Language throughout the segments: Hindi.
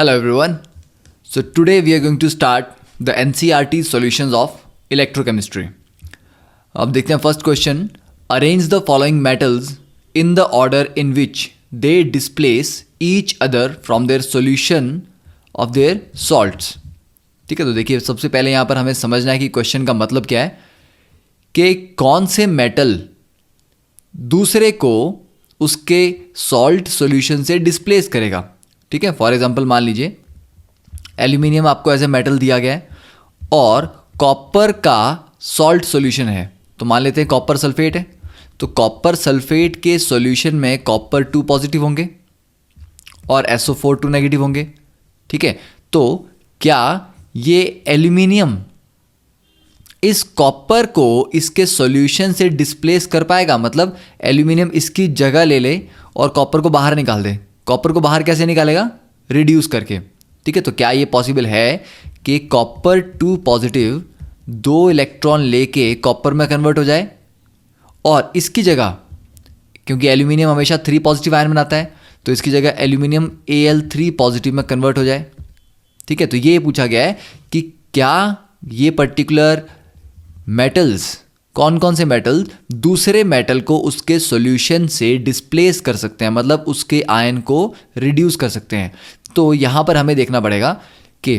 Hello everyone. So today we are going to start the NCERT solutions of electrochemistry. अब देखते हैं first question. Arrange the following metals in the order in which they displace each other from their solution of their salts. ठीक है, तो देखिए सबसे पहले यहाँ पर हमें समझना है कि क्वेश्चन का मतलब क्या है कि कौन से मेटल दूसरे को उसके सॉल्ट सॉल्यूशन से डिस्प्लेस करेगा. ठीक है, फॉर एग्जांपल मान लीजिए एल्यूमिनियम आपको एज ए मेटल दिया गया है और कॉपर का सॉल्ट सॉल्यूशन है. तो मान लेते हैं कॉपर सल्फेट है, तो कॉपर सल्फेट के सॉल्यूशन में कॉपर 2 पॉजिटिव होंगे और SO4 2 नेगेटिव होंगे. ठीक है, तो क्या ये एल्यूमिनियम इस कॉपर को इसके सॉल्यूशन से डिस्प्लेस कर पाएगा? मतलब एल्यूमिनियम इसकी जगह ले ले और कॉपर को बाहर निकाल दे. कॉपर को बाहर कैसे निकालेगा? रिड्यूस करके. ठीक है, तो क्या ये पॉसिबल है कि कॉपर 2 पॉजिटिव 2 इलेक्ट्रॉन लेके कॉपर में कन्वर्ट हो जाए और इसकी जगह, क्योंकि एल्यूमिनियम हमेशा 3 पॉजिटिव आयन बनाता है, तो इसकी जगह एल्यूमिनियम Al3 पॉजिटिव में कन्वर्ट हो जाए. ठीक है, तो ये पूछा गया है कि क्या ये पर्टिकुलर मेटल्स, कौन कौन से मेटल दूसरे मेटल को उसके सॉल्यूशन से डिस्प्लेस कर सकते हैं, मतलब उसके आयन को रिड्यूस कर सकते हैं. तो यहाँ पर हमें देखना पड़ेगा कि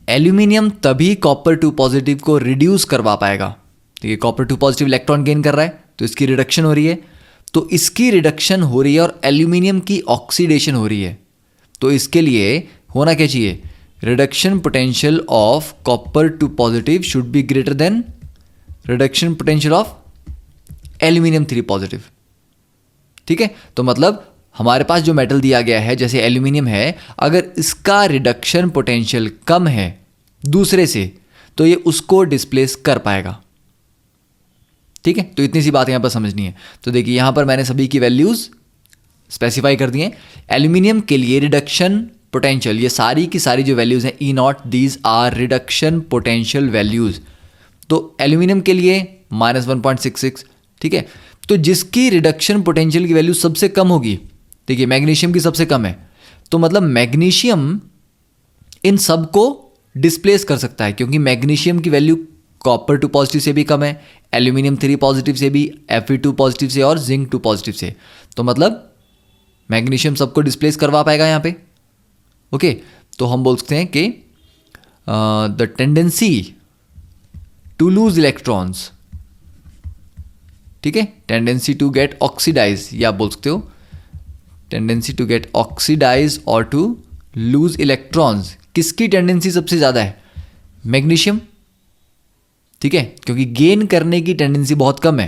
एल्यूमिनियम तभी कॉपर 2 पॉजिटिव को रिड्यूस करवा पाएगा. ठीक है, कॉपर 2 पॉजिटिव इलेक्ट्रॉन गेन कर रहा है तो इसकी रिडक्शन हो रही है, तो इसकी रिडक्शन हो रही है और एल्यूमिनियम की ऑक्सीडेशन हो रही है. तो इसके लिए होना क्या चाहिए? Reduction potential of copper 2 positive should be greater than reduction potential of aluminium 3 positive. ठीक है, तो मतलब हमारे पास जो मेटल दिया गया है जैसे एल्यूमिनियम है, अगर इसका रिडक्शन पोटेंशियल कम है दूसरे से तो ये उसको डिस्प्लेस कर पाएगा. ठीक है, तो इतनी सी बात यहाँ पर समझनी है. तो देखिए यहाँ पर मैंने सभी की वैल्यूज स्पेसिफाई कर दी हैं. एल्यूमिनियम के लिए रिडक्शन पोटेंशियल, ये सारी की सारी जो वैल्यूज हैं E0, these are reduction potential values. तो एल्यूमिनियम के लिए -1.66. ठीक है, तो जिसकी रिडक्शन पोटेंशियल की वैल्यू सबसे कम होगी, देखिए मैग्नीशियम की सबसे कम है, तो मतलब मैग्नीशियम इन सब को डिस्प्लेस कर सकता है, क्योंकि मैग्नीशियम की वैल्यू कॉपर 2 पॉजिटिव से भी कम है, एल्यूमिनियम 3 पॉजिटिव से भी, Fe2 पॉजिटिव से और जिंक 2 पॉजिटिव से. तो मतलब मैग्नीशियम सबको डिस्प्लेस करवा पाएगा यहाँ पे. ओके, तो हम बोल सकते हैं कि the tendency to lose electrons, ठीक है, टेंडेंसी टू गेट ऑक्सीडाइज, या आप बोल सकते हो टेंडेंसी टू गेट ऑक्सीडाइज और टू लूज इलेक्ट्रॉन्स, किसकी टेंडेंसी सबसे ज़्यादा है? मैग्नीशियम. ठीक है, क्योंकि गेन करने की टेंडेंसी बहुत कम है.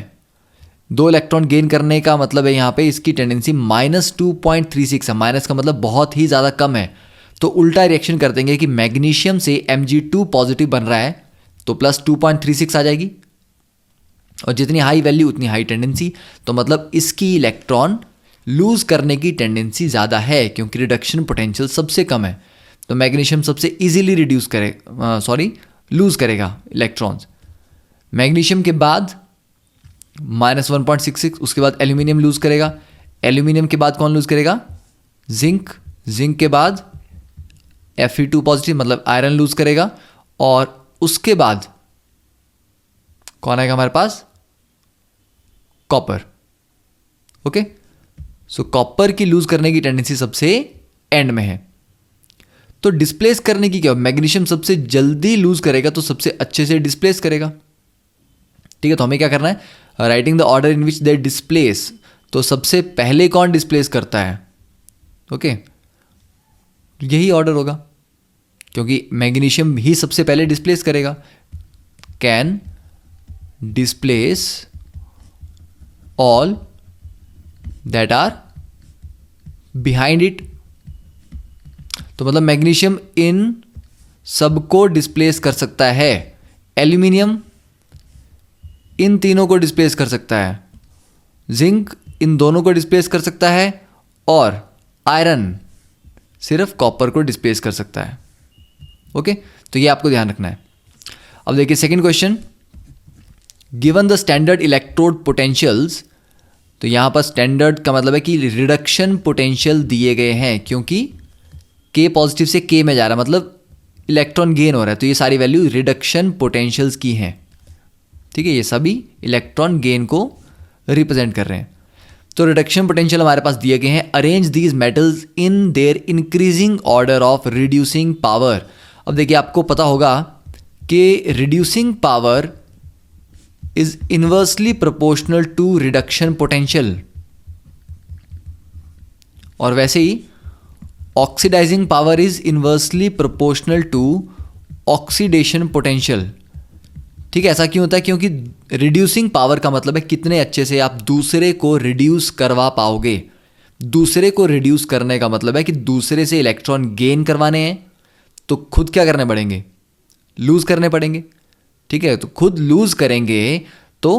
2 इलेक्ट्रॉन गेन करने का मतलब है यहाँ पे इसकी टेंडेंसी -2.36 है. माइनस का मतलब बहुत ही ज़्यादा कम है. तो उल्टा रिएक्शन कर देंगे कि मैग्नीशियम से Mg2 पॉजिटिव बन रहा है तो प्लस 2.36 आ जाएगी, और जितनी हाई वैल्यू उतनी हाई टेंडेंसी. तो मतलब इसकी इलेक्ट्रॉन लूज करने की टेंडेंसी ज़्यादा है क्योंकि रिडक्शन पोटेंशियल सबसे कम है. तो मैग्नीशियम सबसे इजीली रिड्यूस लूज करेगा इलेक्ट्रॉन्स. मैग्नीशियम के बाद -1.66, उसके बाद एल्यूमिनियम लूज करेगा. एल्यूमिनियम के बाद कौन लूज करेगा? जिंक. जिंक के बाद Fe2 पॉजिटिव मतलब आयरन लूज करेगा, और उसके बाद कौन आएगा हमारे पास? कॉपर. ओके, सो कॉपर की लूज करने की टेंडेंसी सबसे एंड में है. तो डिस्प्लेस करने की क्या? मैग्नीशियम सबसे जल्दी लूज करेगा तो सबसे अच्छे से डिस्प्लेस करेगा. ठीक है, तो हमें क्या करना है? Writing the order in which they displace. तो सबसे पहले कौन डिस्प्लेस करता है? ओके, यही ऑर्डर होगा क्योंकि मैग्नीशियम ही सबसे पहले डिस्प्लेस करेगा. Can displace all that are behind it. तो मतलब मैग्नीशियम इन सबको डिस्प्लेस कर सकता है. एल्यूमिनियम इन तीनों को डिस्प्लेस कर सकता है, जिंक इन दोनों को डिस्प्लेस कर सकता है, और आयरन सिर्फ कॉपर को डिस्प्लेस कर सकता है. ओके, तो ये आपको ध्यान रखना है. अब देखिए second question, given the standard electrode potentials. तो यहाँ पर स्टैंडर्ड का मतलब है कि रिडक्शन पोटेंशियल दिए गए हैं, क्योंकि K पॉजिटिव से K में जा रहा है, मतलब इलेक्ट्रॉन गेन हो रहा है, तो ये सारी वैल्यू रिडक्शन पोटेंशियल्स की हैं, ठीक है। ये सभी इलेक्ट्रॉन गेन को रिप्रेजेंट कर रहे हैं। तो रिडक्शन पोटेंशियल हमारे पास दिए गए हैं। Arrange these metals in their increasing order of reducing power. अब देखिए, आपको पता होगा कि reducing power is inversely proportional to reduction potential, और वैसे ही oxidising power is inversely proportional to oxidation potential, ठीक है। ऐसा क्यों होता है? क्योंकि रिड्यूसिंग पावर का मतलब है कितने अच्छे से आप दूसरे को रिड्यूस करवा पाओगे। दूसरे को रिड्यूस करने का मतलब है कि दूसरे से इलेक्ट्रॉन गेन करवाने हैं, तो खुद क्या करने पड़ेंगे? लूज करने पड़ेंगे, ठीक है। तो खुद लूज करेंगे तो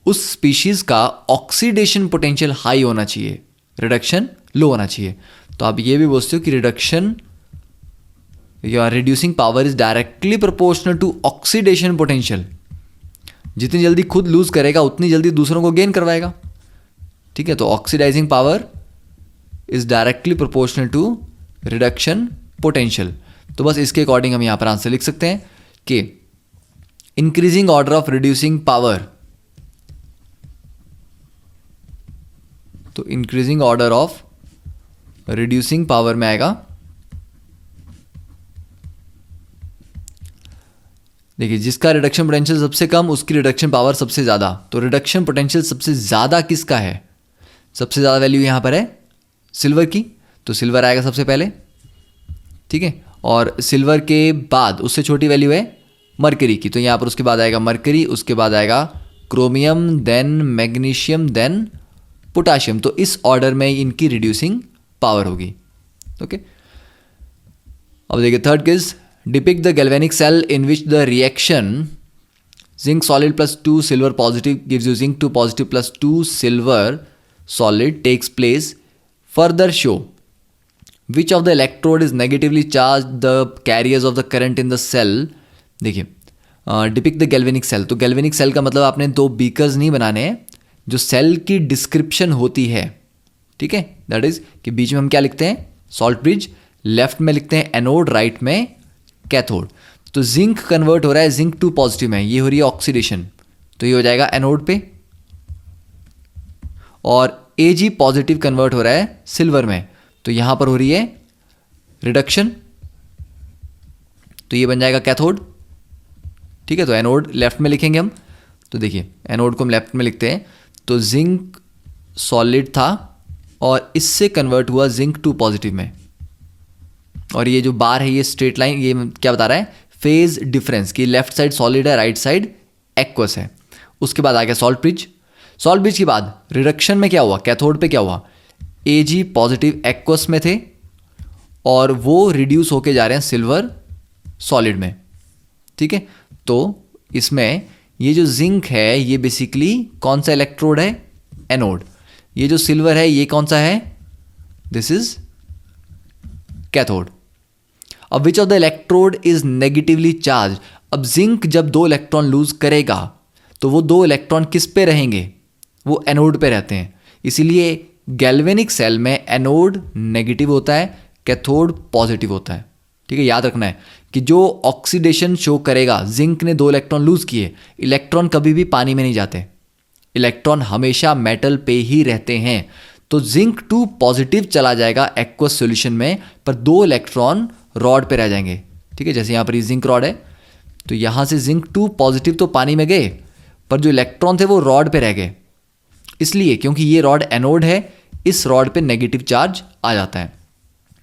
उस स्पीशीज का ऑक्सीडेशन पोटेंशियल हाई होना चाहिए, रिडक्शन लो होना चाहिए। तो आप ये भी बोलते हो कि रिडक्शन या reducing power is directly proportional to oxidation potential. जितनी जल्दी खुद लूज करेगा उतनी जल्दी दूसरों को गेन करवाएगा, ठीक है। तो oxidising power is directly proportional to reduction potential. तो बस इसके अकॉर्डिंग हम यहां पर आंसर लिख सकते हैं कि increasing order of reducing power, तो increasing order of reducing power में आएगा, देखिए जिसका रिडक्शन पोटेंशियल सबसे कम उसकी रिडक्शन पावर सबसे ज़्यादा। तो रिडक्शन पोटेंशियल सबसे ज़्यादा किसका है? सबसे ज़्यादा वैल्यू यहाँ पर है सिल्वर की, तो सिल्वर आएगा सबसे पहले, ठीक है। और सिल्वर के बाद उससे छोटी वैल्यू है मरकरी की, तो यहाँ पर उसके बाद आएगा मरकरी, उसके बाद आएगा chromium, then magnesium, then potassium. तो इस ऑर्डर में इनकी रिड्यूसिंग पावर होगी, ओके। अब देखिए third quiz, depict the galvanic cell in which the reaction zinc solid plus 2 silver positive gives you zinc 2 positive plus 2 silver solid takes place. Further show which of the electrode is negatively charge the carriers of the current in the cell. देखिए डिपिक्ट द गैल्वेनिक सेल, तो गैल्वेनिक सेल का मतलब आपने दो बीकर्स नहीं बनाने हैं, जो सेल की डिस्क्रिप्शन होती है, ठीक है। दैट इज कि बीच में हम क्या लिखते हैं? सॉल्ट ब्रिज, लेफ्ट में लिखते हैं एनोड, राइट में कैथोड। तो जिंक कन्वर्ट हो रहा है जिंक 2 पॉजिटिव में, ये हो रही है ऑक्सीडेशन, तो ये हो जाएगा एनोड पे, और Ag पॉजिटिव कन्वर्ट हो रहा है सिल्वर में, तो यहां पर हो रही है रिडक्शन, तो ये बन जाएगा कैथोड, ठीक है। तो एनोड लेफ्ट में लिखेंगे हम, तो देखिए एनोड को हम लेफ्ट में लिखते हैं, तो जिंक सॉलिड था और इससे कन्वर्ट हुआ जिंक 2 पॉजिटिव में, और ये जो बार है ये स्ट्रेट लाइन, ये क्या बता रहा है? फेज डिफरेंस, कि लेफ्ट साइड सॉलिड है, राइट साइड एक्वस है। उसके बाद आ गया सॉल्ट ब्रिज, सॉल्ट ब्रिज के बाद रिडक्शन में क्या हुआ? कैथोड पे क्या हुआ? Ag पॉजिटिव एक्वस में थे और वो रिड्यूस होके जा रहे हैं सिल्वर सॉलिड में, ठीक है। तो इसमें ये जो जिंक है ये बेसिकली कौन सा इलेक्ट्रोड है? एनोड। ये जो सिल्वर है ये कौन सा है? This is cathode. अब which of the electrode is negatively charge. अब जिंक जब 2 इलेक्ट्रॉन लूज करेगा तो वो 2 इलेक्ट्रॉन किस पे रहेंगे? वो एनोड पे रहते हैं। इसीलिए गैल्वेनिक सेल में एनोड नेगेटिव होता है, कैथोड पॉजिटिव होता है, ठीक है। याद रखना है कि जो ऑक्सीडेशन शो करेगा, जिंक ने 2 इलेक्ट्रॉन लूज किए, इलेक्ट्रॉन कभी भी पानी में नहीं जाते, इलेक्ट्रॉन हमेशा मेटल पे ही रहते हैं। तो जिंक 2 पॉजिटिव चला जाएगा एक्वस सॉल्यूशन में, पर 2 इलेक्ट्रॉन रॉड पे रह जाएंगे, ठीक है। जैसे यहाँ पर ये जिंक रॉड है, तो यहाँ से जिंक 2 पॉजिटिव तो पानी में गए, पर जो इलेक्ट्रॉन थे वो रॉड पे रह गए, इसलिए क्योंकि ये रॉड एनोड है, इस रॉड पे नेगेटिव चार्ज आ जाता है,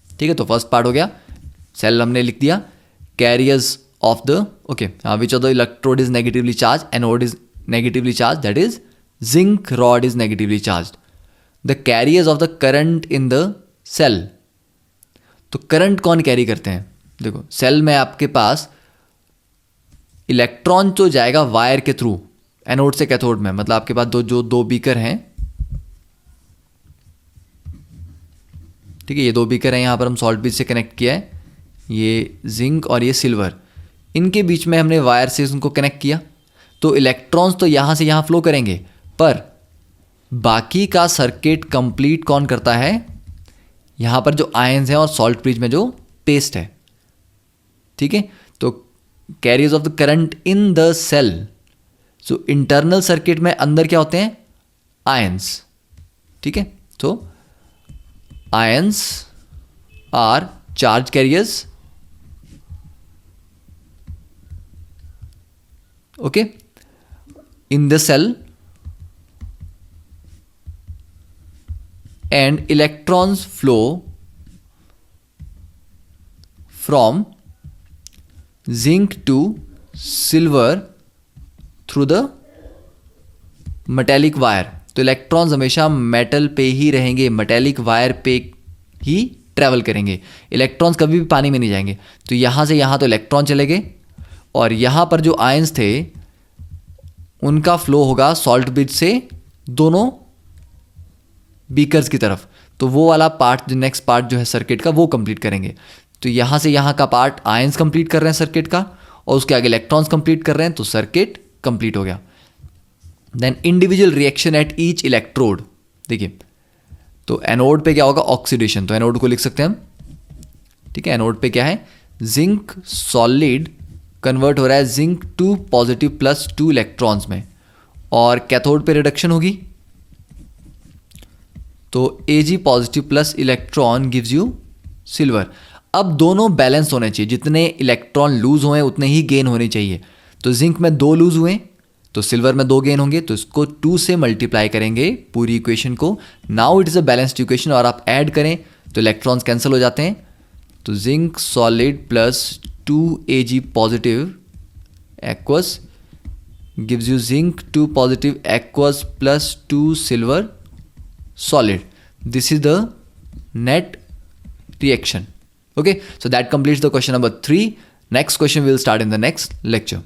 ठीक है। तो फर्स्ट पार्ट हो गया, सेल हमने लिख दिया, carriers of the, okay, which of the electrode is negatively charge, anode is negatively charge, that is zinc rod is negatively charge. The carriers of the current in the cell, तो करंट कौन कैरी करते हैं? देखो सेल में आपके पास इलेक्ट्रॉन तो जाएगा वायर के थ्रू एनोड से कैथोड में, मतलब आपके पास दो बीकर हैं, ठीक है। ये 2 बीकर हैं, यहां पर हम सॉल्ट ब्रिज से कनेक्ट किया है, ये जिंक और ये सिल्वर, इनके बीच में हमने वायर से उनको कनेक्ट किया, तो इलेक्ट्रॉन्स तो यहां से यहां फ्लो करेंगे, पर बाकी का सर्किट कंप्लीट कौन करता है? यहां पर जो आयंस हैं और सॉल्ट ब्रिज में जो पेस्ट है, ठीक है। तो carriers of the current in the cell, so internal circuit में अंदर क्या होते हैं, आयंस, ठीक है। तो ions are charge carriers, okay, in the cell, and electrons flow from zinc to silver through the metallic wire। तो इलेक्ट्रॉन्स हमेशा मेटल पे ही रहेंगे, मेटेलिक वायर पे ही ट्रैवल करेंगे, इलेक्ट्रॉन्स कभी भी पानी में नहीं जाएंगे। तो यहाँ से यहाँ तो इलेक्ट्रॉन चले गए, और यहाँ पर जो आयंस थे उनका फ्लो होगा सॉल्ट ब्रिज से दोनों बीकर्स की तरफ। तो वो वाला पार्ट, जो नेक्स्ट पार्ट जो है सर्किट का, वो कंप्लीट करेंगे। तो यहाँ से यहाँ का पार्ट आयंस कंप्लीट कर रहे हैं सर्किट का, और उसके आगे इलेक्ट्रॉन्स कंप्लीट कर रहे हैं, तो सर्किट कंप्लीट हो गया। Then individual reaction at each electrode, देखिए तो एनोड पे क्या होगा, ऑक्सीडेशन, तो एनोड को लिख सकते हैं हम, ठीक है। एनोड पे क्या है, जिंक सॉलिड कन्वर्ट हो रहा है zinc to positive plus 2 electrons में, और कैथोड पे रिडक्शन होगी, तो Ag positive plus electron gives you silver. अब दोनों बैलेंस होने चाहिए, जितने इलेक्ट्रॉन लूज हुए उतने ही गेन होने चाहिए। तो जिंक में 2 लूज हुए तो सिल्वर में 2 गेन होंगे, तो इसको 2 से मल्टीप्लाई करेंगे पूरी इक्वेशन को। Now it is a balanced equation, और आप ऐड करें तो इलेक्ट्रॉन्स कैंसिल हो जाते हैं। तो zinc solid plus 2 Ag positive aqueous gives you zinc 2 positive aqueous plus 2 silver solid. This is the net reaction. Okay, so that completes the question number 3. Next question we will start in the next lecture.